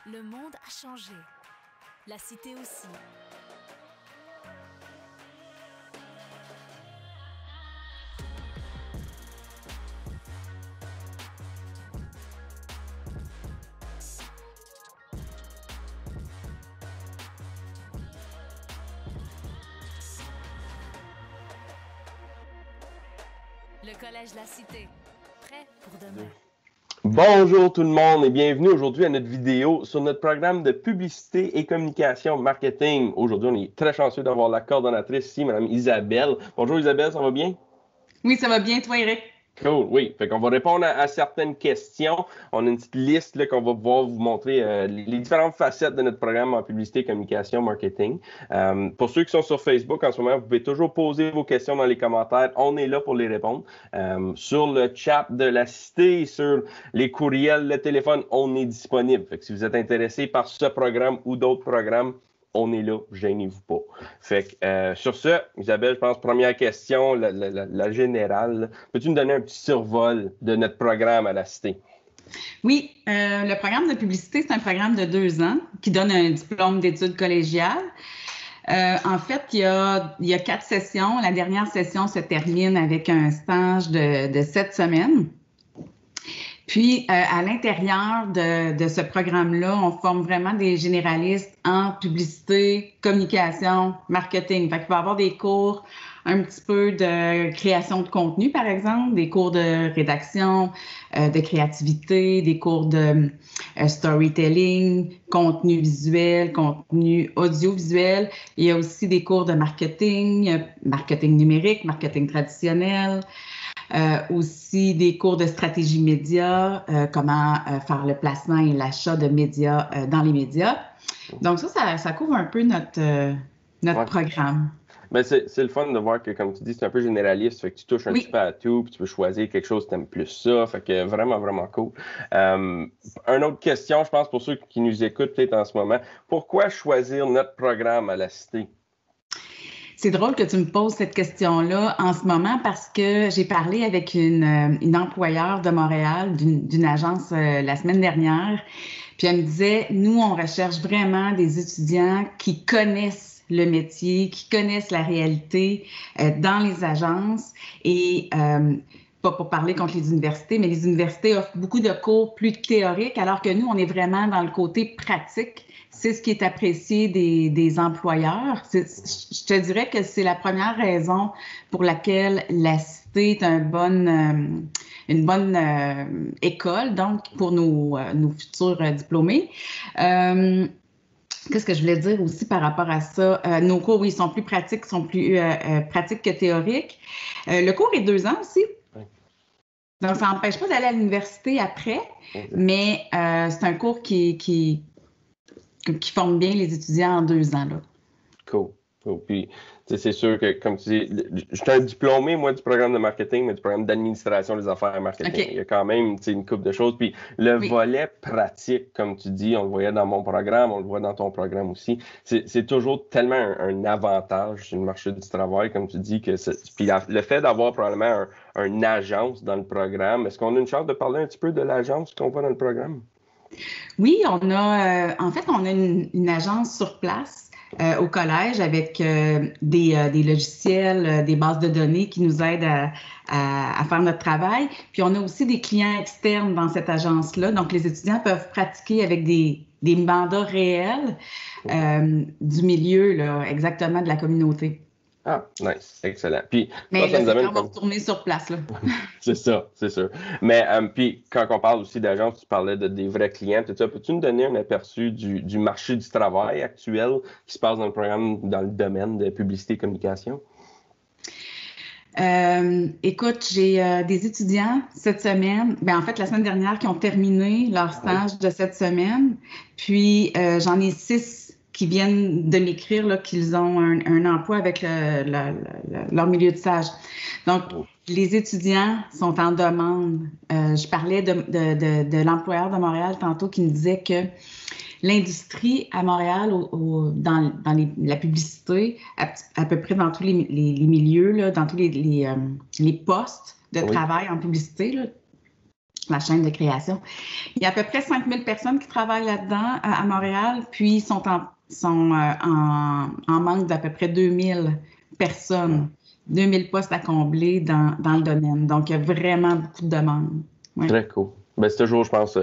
Le monde a changé. La cité aussi. Le Collège La Cité. Prêt pour demain. Bonjour tout le monde et bienvenue aujourd'hui à notre vidéo sur notre programme de publicité et communication marketing. Aujourd'hui, on est très chanceux d'avoir la coordonnatrice ici, Mme Isabelle. Bonjour Isabelle, ça va bien? Oui, ça va bien, toi, Eric? Cool, oui. Fait qu'on va répondre à certaines questions. On a une petite liste là, qu'on va pouvoir vous montrer les différentes facettes de notre programme en publicité, communication, marketing. Pour ceux qui sont sur Facebook en ce moment, vous pouvez toujours poser vos questions dans les commentaires. On est là pour les répondre. Sur le chat de la cité, sur les courriels, le téléphone, on est disponible. Fait que si vous êtes intéressé par ce programme ou d'autres programmes, on est là, gênez-vous pas. Fait que sur ce, Isabelle, je pense, première question, la générale. Peux-tu nous donner un petit survol de notre programme à la Cité? Oui, le programme de publicité, c'est un programme de 2 ans qui donne un diplôme d'études collégiales. En fait, il y a 4 sessions. La dernière session se termine avec un stage de 7 semaines. Puis, à l'intérieur de ce programme-là, on forme vraiment des généralistes en publicité, communication, marketing. Fait qu'il va y avoir des cours un petit peu de création de contenu, par exemple, des cours de rédaction, de créativité, des cours de storytelling, contenu visuel, contenu audiovisuel. Il y a aussi des cours de marketing, marketing numérique, marketing traditionnel. Aussi des cours de stratégie média, comment faire le placement et l'achat de médias dans les médias. Donc ça couvre un peu notre programme. Mais c'est le fun de voir que, comme tu dis, c'est un peu généraliste, fait que tu touches un petit peu à tout, puis tu peux choisir quelque chose que tu aimes plus ça, fait que vraiment, vraiment cool. Une autre question, je pense, pour ceux qui nous écoutent peut-être en ce moment, pourquoi choisir notre programme à la Cité? C'est drôle que tu me poses cette question-là en ce moment parce que j'ai parlé avec une employeur de Montréal, d'une agence la semaine dernière, puis elle me disait, nous, on recherche vraiment des étudiants qui connaissent le métier, qui connaissent la réalité dans les agences et pas pour parler contre les universités, mais les universités offrent beaucoup de cours plus théoriques, alors que nous, on est vraiment dans le côté pratique. C'est ce qui est apprécié des employeurs. Je te dirais que c'est la première raison pour laquelle la Cité est une bonne école, donc pour nos futurs diplômés. Qu'est-ce que je voulais dire aussi par rapport à ça? Nos cours, oui, sont plus pratiques, sont plus pratiques que théoriques. Le cours est 2 ans aussi. Donc, ça n'empêche pas d'aller à l'université après, mais c'est un cours qui forme bien les étudiants en 2 ans. Là. Cool. Puis, c'est sûr que, comme tu dis, je suis un diplômé, moi, du programme de marketing, mais du programme d'administration des affaires marketing. Okay. Il y a quand même une couple de choses. Puis, le volet pratique, comme tu dis, on le voyait dans mon programme, on le voit dans ton programme aussi. C'est toujours tellement un avantage sur le marché du travail, comme tu dis. Puis, le fait d'avoir probablement une agence dans le programme, est-ce qu'on a une chance de parler un petit peu de l'agence qu'on voit dans le programme? Oui, on a une agence sur place. Au collège avec des logiciels, des bases de données qui nous aident à faire notre travail. Puis, on a aussi des clients externes dans cette agence-là. Donc, les étudiants peuvent pratiquer avec des mandats réels du milieu, là, exactement de la communauté. Ah, nice, excellent. Puis, mais là, c'est quand on va retourner sur place, là. C'est ça, c'est sûr. Mais puis, quand on parle aussi d'agence, tu parlais des vrais clients, tout ça. Peux-tu nous donner un aperçu du marché du travail actuel qui se passe dans le programme, dans le domaine de publicité et communication? Écoute, j'ai des étudiants cette semaine, en fait, la semaine dernière, qui ont terminé leur stage de cette semaine. Puis, j'en ai 6 qui viennent de m'écrire là, qu'ils ont un emploi avec leur milieu de stage. Donc, les étudiants sont en demande. Je parlais de l'employeur de Montréal tantôt qui me disait que l'industrie à Montréal, dans la publicité, à peu près dans tous les milieux, là, dans tous les postes de travail en publicité, là, la chaîne de création. Il y a à peu près 5000 personnes qui travaillent là-dedans à Montréal, puis sont en manque d'à peu près 2000 personnes, 2000 postes à combler dans le domaine. Donc, il y a vraiment beaucoup de demandes. Ouais. Très cool. Ben, c'est toujours, je pense,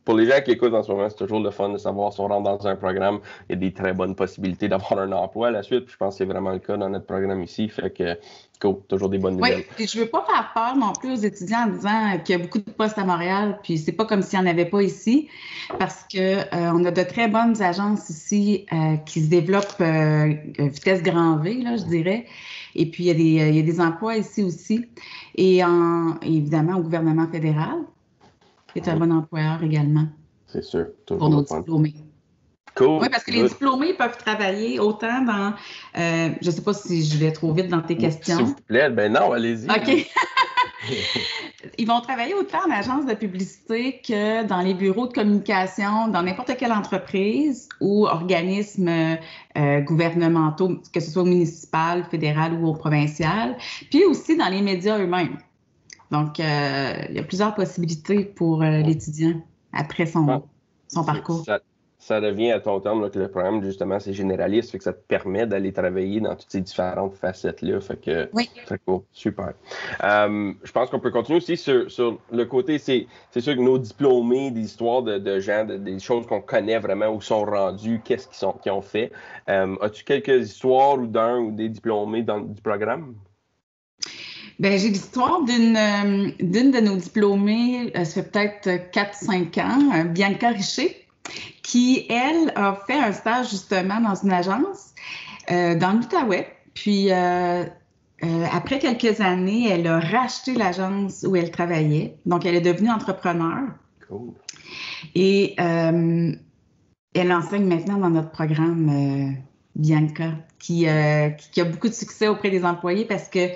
pour les gens qui écoutent en ce moment, c'est toujours le fun de savoir si on rentre dans un programme, il y a des très bonnes possibilités d'avoir un emploi à la suite. Puis je pense que c'est vraiment le cas dans notre programme ici. Fait que, cool, toujours des bonnes nouvelles. Oui, puis je veux pas faire peur non plus aux étudiants en disant qu'il y a beaucoup de postes à Montréal, puis c'est pas comme s'il n'y en avait pas ici, parce que on a de très bonnes agences ici qui se développent vitesse grand V, là, je dirais. Et puis, il y a des emplois ici aussi. Et évidemment, au gouvernement fédéral, qui est un bon employeur également. C'est sûr. Pour nos diplômés. Cool. Oui, parce que les diplômés peuvent travailler autant dans... je ne sais pas si je vais trop vite dans tes questions. S'il vous plaît, ben non, allez-y. OK. Ils vont travailler autant en agence de publicité que dans les bureaux de communication, dans n'importe quelle entreprise ou organisme gouvernementaux, que ce soit municipal, fédéral ou provincial, puis aussi dans les médias eux-mêmes. Donc, il y a plusieurs possibilités pour l'étudiant après son parcours. Ça revient à ton terme là, que le programme, justement, c'est généraliste, fait que ça te permet d'aller travailler dans toutes ces différentes facettes-là. Fait que oui. Très cool, super. Je pense qu'on peut continuer aussi sur le côté, c'est sûr que nos diplômés, des histoires de gens, des choses qu'on connaît vraiment, où sont rendus, qu'est-ce qu'ils ont fait. As-tu quelques histoires ou des diplômés du programme? Bien, j'ai l'histoire d'une de nos diplômées, ça fait peut-être 4-5 ans, Bianca Richer, qui, elle, a fait un stage justement dans une agence dans l'Outaouais. Puis, après quelques années, elle a racheté l'agence où elle travaillait. Donc, elle est devenue entrepreneur. Cool. Et elle enseigne maintenant dans notre programme Bianca, qui a beaucoup de succès auprès des employés parce que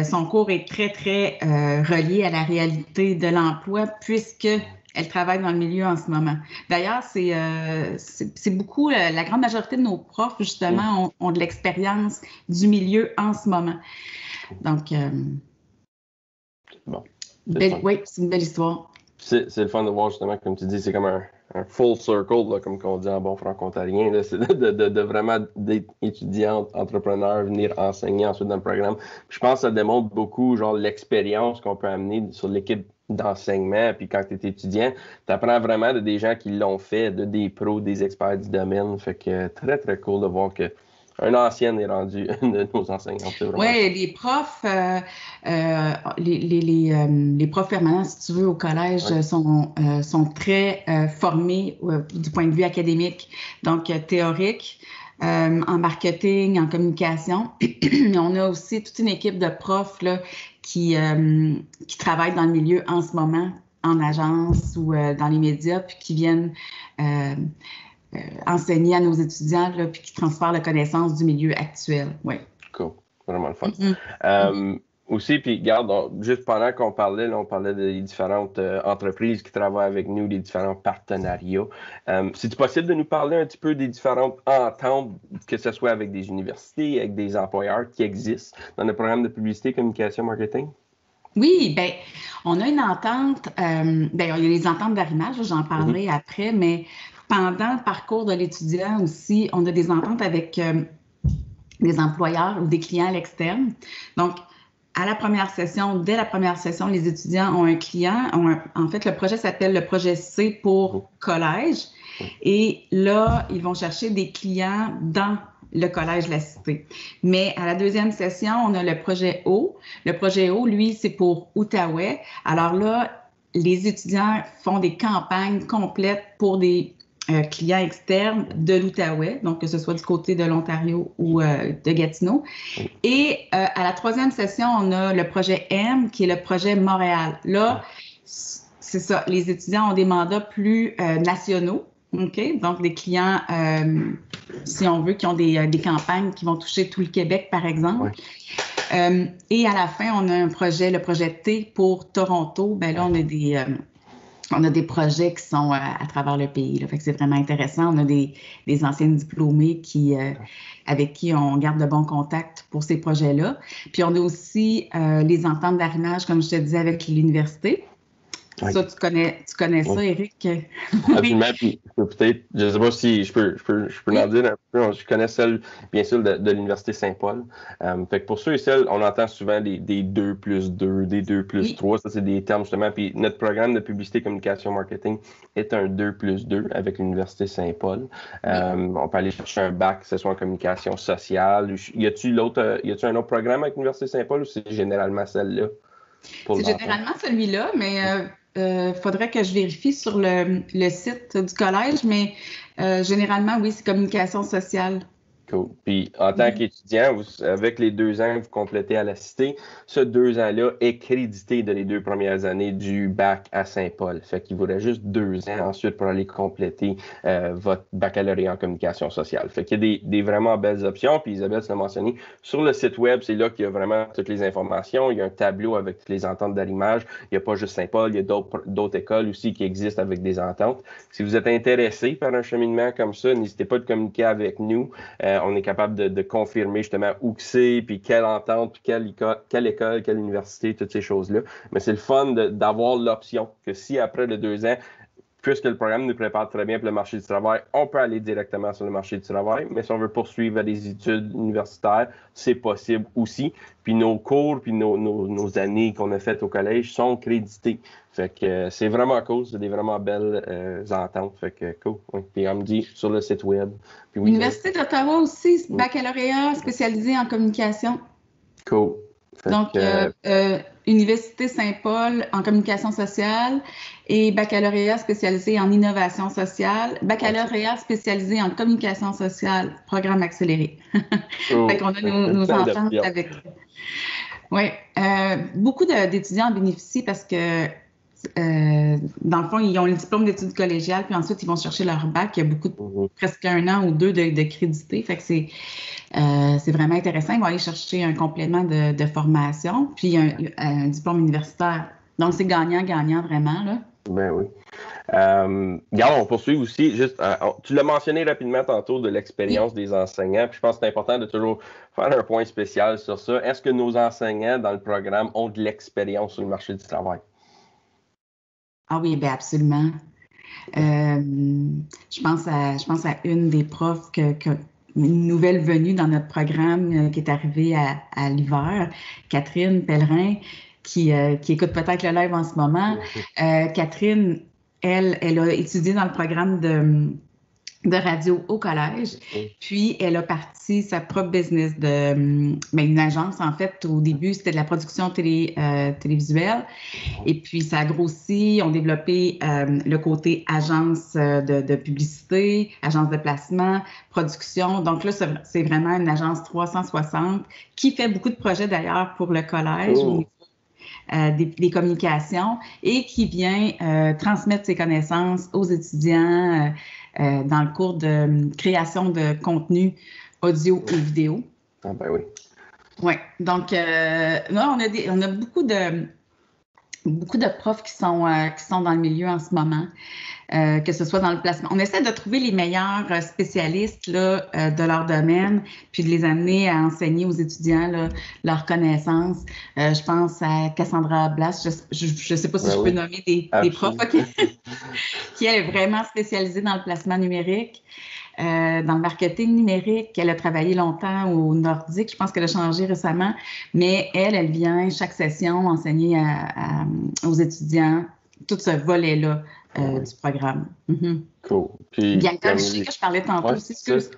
son cours est très, très relié à la réalité de l'emploi puisque elle travaille dans le milieu en ce moment. D'ailleurs, c'est beaucoup, la grande majorité de nos profs, justement, ont de l'expérience du milieu en ce moment. Donc, bon, oui, c'est une belle histoire. C'est le fun de voir, justement, comme tu dis, c'est comme un full circle, là, comme on dit en bon franco-ontarien, là, c'est de vraiment d'être étudiante, entrepreneur, venir enseigner ensuite dans le programme. Puis je pense que ça démontre beaucoup, genre, l'expérience qu'on peut amener sur l'équipe d'enseignement. Puis quand tu es étudiant, tu apprends vraiment de des gens qui l'ont fait, de des pros, des experts du domaine. Fait que très, très cool de voir que un ancien est rendu de nos enseignants. Oui, les profs, les profs permanents, si tu veux, au collège, sont très formés du point de vue académique, donc théorique, en marketing, en communication. Mais on a aussi toute une équipe de profs là, qui travaillent dans le milieu en ce moment, en agence ou dans les médias, puis qui viennent enseigner à nos étudiants, là, puis qui transfèrent la connaissance du milieu actuel. Oui. Cool. Vraiment le fun. Aussi, puis regarde, juste pendant qu'on parlait, là, on parlait des différentes entreprises qui travaillent avec nous, des différents partenariats. C'est-tu possible de nous parler un petit peu des différentes ententes, que ce soit avec des universités, avec des employeurs qui existent dans le programme de publicité, communication, marketing? Oui, bien, on a une entente, d'ailleurs, il y a les ententes d'arrimage, j'en parlerai après, mais pendant le parcours de l'étudiant aussi, on a des ententes avec des employeurs ou des clients à l'externe. Donc, à la première session, dès la première session, les étudiants ont un client. En fait, le projet s'appelle le projet C pour collège. Et là, ils vont chercher des clients dans le collège La Cité. Mais à la deuxième session, on a le projet O. Le projet O, lui, c'est pour Outaouais. Alors là, les étudiants font des campagnes complètes pour des clients externes de l'Outaouais, donc que ce soit du côté de l'Ontario ou de Gatineau. Et à la troisième session, on a le projet M, qui est le projet Montréal. Là, c'est ça, les étudiants ont des mandats plus nationaux, OK? Donc des clients, si on veut, qui ont des campagnes qui vont toucher tout le Québec, par exemple. Et à la fin, on a un projet, le projet T pour Toronto. Ben là, on a des projets qui sont à travers le pays. Là. Fait que c'est vraiment intéressant. On a des anciens diplômés avec qui on garde de bons contacts pour ces projets-là. Puis on a aussi les ententes d'arrimage, comme je te disais, avec l'université. Oui. Ça, tu connais ça, Éric? Absolument. Puis, peut-être, je ne sais pas si je peux en dire un peu. Je connais celle, bien sûr, de l'Université Saint-Paul. Fait que pour ceux et celles, on entend souvent des 2+2, des 2+3. Ça, c'est des termes, justement. Puis notre programme de publicité, communication, marketing est un 2+2 avec l'Université Saint-Paul. On peut aller chercher un bac, que ce soit en communication sociale. Y a-t-il un autre programme avec l'Université Saint-Paul ou c'est généralement celle-là? C'est généralement celui-là, mais faudrait que je vérifie sur le site du collège, mais généralement, oui, c'est communication sociale. Cool. Puis, en tant qu'étudiant, avec les 2 ans que vous complétez à la Cité, ce 2 ans-là est crédité de les 2 premières années du bac à Saint-Paul. Fait qu'il vous reste juste 2 ans ensuite pour aller compléter votre baccalauréat en communication sociale. Fait qu'il y a des vraiment belles options. Puis, Isabelle, tu l'as mentionné, sur le site web, c'est là qu'il y a vraiment toutes les informations. Il y a un tableau avec toutes les ententes d'arrimage. Il n'y a pas juste Saint-Paul, il y a d'autres écoles aussi qui existent avec des ententes. Si vous êtes intéressé par un cheminement comme ça, n'hésitez pas à communiquer avec nous. On est capable de confirmer justement où c'est, puis quelle entente, puis quelle école, quelle université, toutes ces choses-là. Mais c'est le fun d'avoir l'option que si après les 2 ans, puisque le programme nous prépare très bien pour le marché du travail, on peut aller directement sur le marché du travail. Mais si on veut poursuivre des études universitaires, c'est possible aussi. Puis nos cours, puis nos années qu'on a faites au collège sont crédités. Fait que c'est vraiment cool, c'est des vraiment belles ententes. Fait que cool. Oui. Puis on me dit sur le site web. Puis oui, L'Université d'Ottawa aussi, baccalauréat spécialisé en communication. Cool. Donc, Université Saint-Paul en communication sociale et baccalauréat spécialisé en innovation sociale, baccalauréat spécialisé en communication sociale, programme accéléré. Fait qu'on a nos ententes avec. Oui, beaucoup d'étudiants en bénéficient parce que dans le fond, ils ont le diplôme d'études collégiales, puis ensuite, ils vont chercher leur bac. Il y a beaucoup presque 1 an ou 2 de crédité. Fait que c'est vraiment intéressant. Ils vont aller chercher un complément de formation, puis un diplôme universitaire. Donc, c'est gagnant-gagnant vraiment, là. Ben oui. Regarde, on poursuit aussi, juste, tu l'as mentionné rapidement tantôt de l'expérience des enseignants, puis je pense que c'est important de toujours faire un point spécial sur ça. Est-ce que nos enseignants dans le programme ont de l'expérience sur le marché du travail? Ah oui, bien absolument. Je pense à une des profs, une nouvelle venue dans notre programme qui est arrivée à l'hiver, Catherine Pellerin, qui écoute peut-être le live en ce moment. Catherine, elle a étudié dans le programme de radio au collège, puis elle a parti sa propre business une agence, en fait. Au début, c'était de la production télévisuelle, et puis ça a grossi. On a développé le côté agence de publicité, agence de placement, production. Donc là, c'est vraiment une agence 360 qui fait beaucoup de projets d'ailleurs pour le collège au niveau des communications et qui vient transmettre ses connaissances aux étudiants dans le cours de création de contenu audio et vidéo. Ah ben oui. Oui. Donc, on a beaucoup de profs qui sont dans le milieu en ce moment, que ce soit dans le placement. On essaie de trouver les meilleurs spécialistes là, de leur domaine, puis de les amener à enseigner aux étudiants là, leurs connaissances. Je pense à Cassandra Blas, je ne sais pas si je peux nommer des profs qui elle est vraiment spécialisée dans le placement numérique. Dans le marketing numérique, elle a travaillé longtemps au Nordique, je pense qu'elle a changé récemment, mais elle vient chaque session enseigner aux étudiants tout ce volet-là du programme. Cool. Puis, Bianca, je sais que je parlais tantôt aussi, excuse.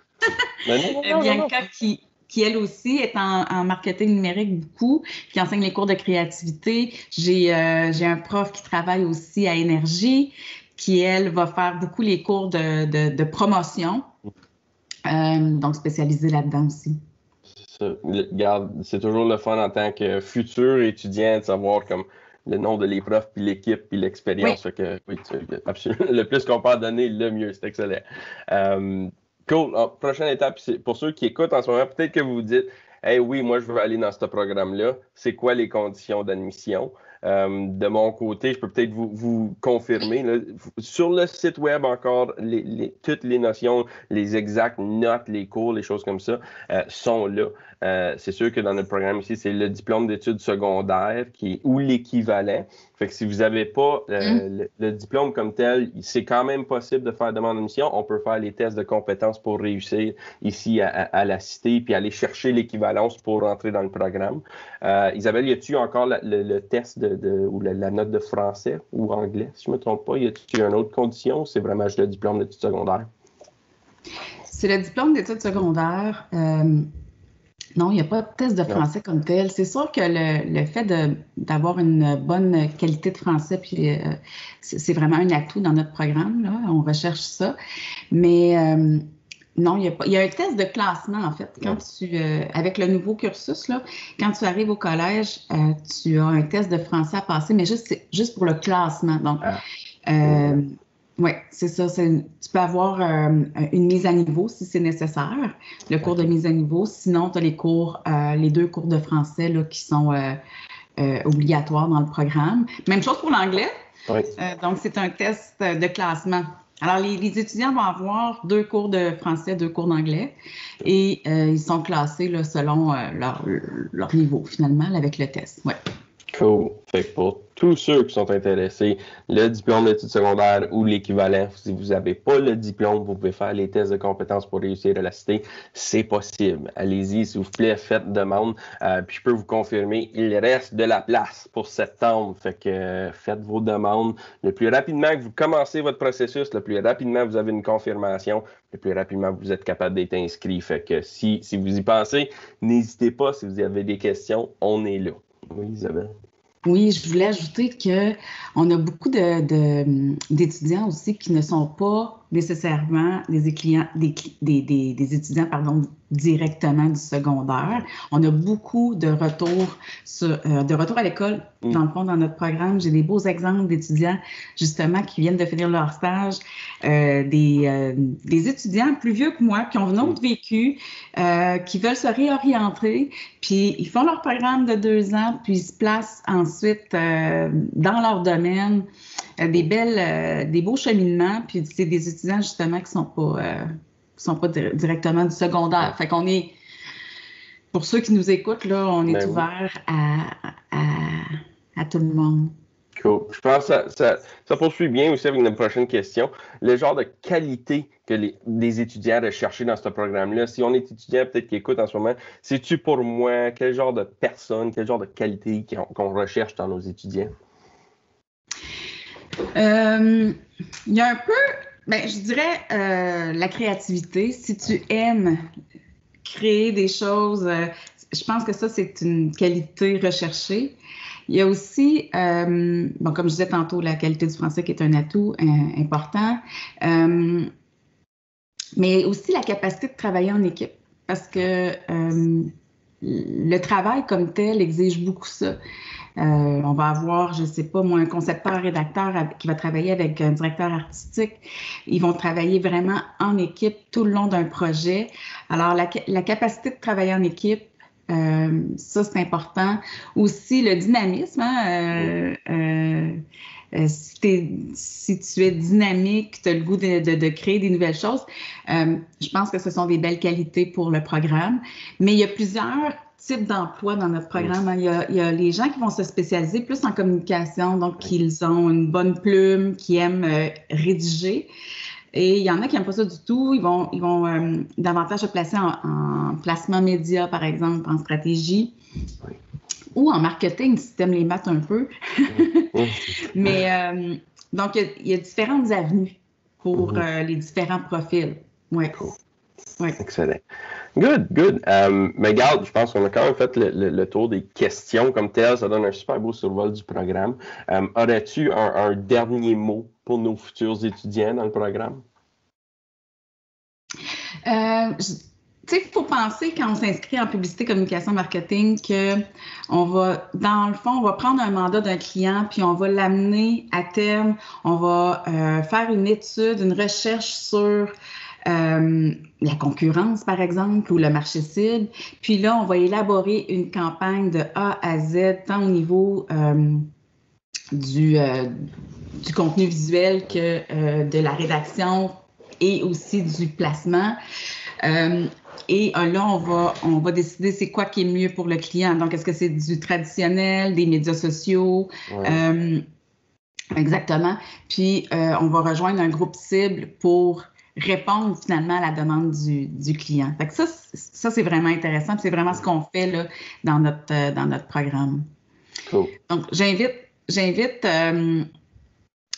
Bianca qui, elle aussi, est en marketing numérique beaucoup, qui enseigne les cours de créativité. J'ai un prof qui travaille aussi à Énergie, qui, elle, va faire beaucoup les cours de promotion, donc spécialisée là-dedans aussi. Regarde, c'est toujours le fun en tant que futur étudiant de savoir comme le nom de les profs, puis l'équipe, puis l'expérience. Oui. Que, oui, absolument, le plus qu'on peut en donner, le mieux. C'est excellent. Cool. Alors, prochaine étape, c'est pour ceux qui écoutent en ce moment, peut-être que vous vous dites « Hey, oui, moi, je veux aller dans ce programme-là. C'est quoi les conditions d'admission? » De mon côté, je peux peut-être vous confirmer. Là, sur le site web encore, toutes les notions, les exactes notes, les cours, les choses comme ça sont là. C'est sûr que dans notre programme ici, c'est le diplôme d'études secondaires ou l'équivalent. Fait que si vous n'avez pas le diplôme comme tel, c'est quand même possible de faire demande d'admission. On peut faire les tests de compétences pour réussir ici à la Cité, puis aller chercher l'équivalence pour rentrer dans le programme. Isabelle, y a-tu encore le test ou la note de français ou anglais, si je ne me trompe pas? Y a-tu une autre condition ou c'est vraiment juste le diplôme d'études secondaires? C'est le diplôme d'études secondaires. Non, il n'y a pas de test de français comme tel. C'est sûr que le fait d'avoir une bonne qualité de français, puis c'est vraiment un atout dans notre programme, là. On recherche ça. Mais non, il y a un test de classement, en fait. Quand avec le nouveau cursus, là, quand tu arrives au collège, tu as un test de français à passer, mais juste pour le classement. Donc, oui, c'est ça. Tu peux avoir une mise à niveau si c'est nécessaire, le cours de mise à niveau. Sinon, tu as les 2 cours de français là, qui sont obligatoires dans le programme. Même chose pour l'anglais. Oui. Donc, c'est un test de classement. Alors, les étudiants vont avoir 2 cours de français, 2 cours d'anglais et ils sont classés là, selon leur niveau, finalement, là, avec le test. Ouais. Cool. Fait que pour tous ceux qui sont intéressés, le diplôme d'études secondaires ou l'équivalent, si vous n'avez pas le diplôme, vous pouvez faire les tests de compétences pour réussir à la Cité. C'est possible. Allez-y, s'il vous plaît, faites demande. Puis je peux vous confirmer, il reste de la place pour septembre. Fait que faites vos demandes. Le plus rapidement que vous commencez votre processus, le plus rapidement vous avez une confirmation, le plus rapidement vous êtes capable d'être inscrit. Fait que si vous y pensez, n'hésitez pas. Si vous avez des questions, on est là. Oui, Isabelle. Oui, je voulais ajouter qu'on a beaucoup d'étudiants aussi qui ne sont pas nécessairement des étudiants directement du secondaire. On a beaucoup de retours à l'école. Dans le fond, dans notre programme, j'ai des beaux exemples d'étudiants justement qui viennent de finir leur stage, des étudiants plus vieux que moi qui ont un autre vécu, qui veulent se réorienter, puis ils font leur programme de 2 ans, puis ils se placent ensuite dans leur domaine. Des beaux cheminements, puis c'est des étudiants justement qui sont pas directement du secondaire. Fait qu'on est, pour ceux qui nous écoutent, là, on est ouvert à tout le monde. Cool. Je pense que ça poursuit bien aussi avec notre prochaine question. Le genre de qualité que des étudiants recherchent dans ce programme-là. Si on est étudiant, peut-être qui écoute en ce moment, c'est-tu pour moi, quel genre de personne, quel genre de qualité qu'on recherche dans nos étudiants? Il y a un peu, je dirais la créativité. Si tu aimes créer des choses, je pense que ça, c'est une qualité recherchée. Il y a aussi, comme je disais tantôt, la qualité du français qui est un atout important, mais aussi la capacité de travailler en équipe parce que le travail comme tel exige beaucoup ça. On va avoir, je ne sais pas, moi, un concepteur-rédacteur qui va travailler avec un directeur artistique. Ils vont travailler vraiment en équipe tout le long d'un projet. Alors, la capacité de travailler en équipe, ça, c'est important. Aussi, le dynamisme. Si tu es dynamique, tu as le goût de créer des nouvelles choses, je pense que ce sont des belles qualités pour le programme. Mais il y a plusieurs types d'emplois dans notre programme. Il y a les gens qui vont se spécialiser plus en communication, donc ils ont une bonne plume, qui aiment rédiger. Et il y en a qui n'aiment pas ça du tout. Ils vont davantage se placer en placement média, par exemple, en stratégie. Oui. Ou en marketing, si tu aimes les maths un peu. Mais donc, il y a différentes avenues pour les différents profils. Ouais. Cool. Ouais. Excellent. Good. Mais regarde, je pense qu'on a quand même fait le tour des questions comme telles. Ça donne un super beau survol du programme. Aurais-tu un dernier mot pour nos futurs étudiants dans le programme? Tu sais, il faut penser quand on s'inscrit en publicité, communication, marketing, on va, dans le fond, on va prendre un mandat d'un client, puis on va l'amener à terme. On va faire une étude, une recherche sur la concurrence, par exemple, ou le marché cible. Puis là, on va élaborer une campagne de A à Z, tant au niveau du contenu visuel que de la rédaction et aussi du placement. Et là, on va décider c'est quoi qui est mieux pour le client. Donc, est-ce que c'est du traditionnel, des médias sociaux? Ouais. Exactement. Puis, on va rejoindre un groupe cible pour répondre finalement à la demande du client. Fait que ça c'est vraiment intéressant. Puis c'est vraiment ce qu'on fait là, dans notre programme. Cool. Donc, j'invite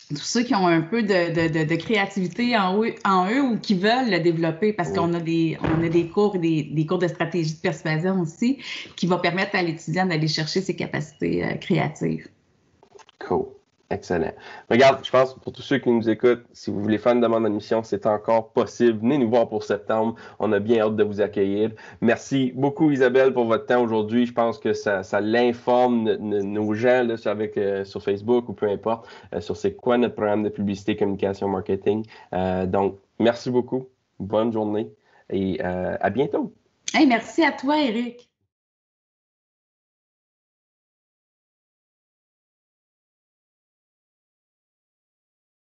tous ceux qui ont un peu de créativité en eux ou qui veulent le développer, parce qu'on a des cours et des cours de stratégie de persuasion aussi qui vont permettre à l'étudiant d'aller chercher ses capacités créatives. Cool. Excellent. Regarde, je pense pour tous ceux qui nous écoutent, si vous voulez faire une demande d'admission, c'est encore possible. Venez nous voir pour septembre. On a bien hâte de vous accueillir. Merci beaucoup, Isabelle, pour votre temps aujourd'hui. Je pense que ça l'informe nos gens là, sur Facebook ou peu importe, sur c'est quoi notre programme de publicité, communication, marketing. Donc, merci beaucoup. Bonne journée et à bientôt. Hey, merci à toi, Éric.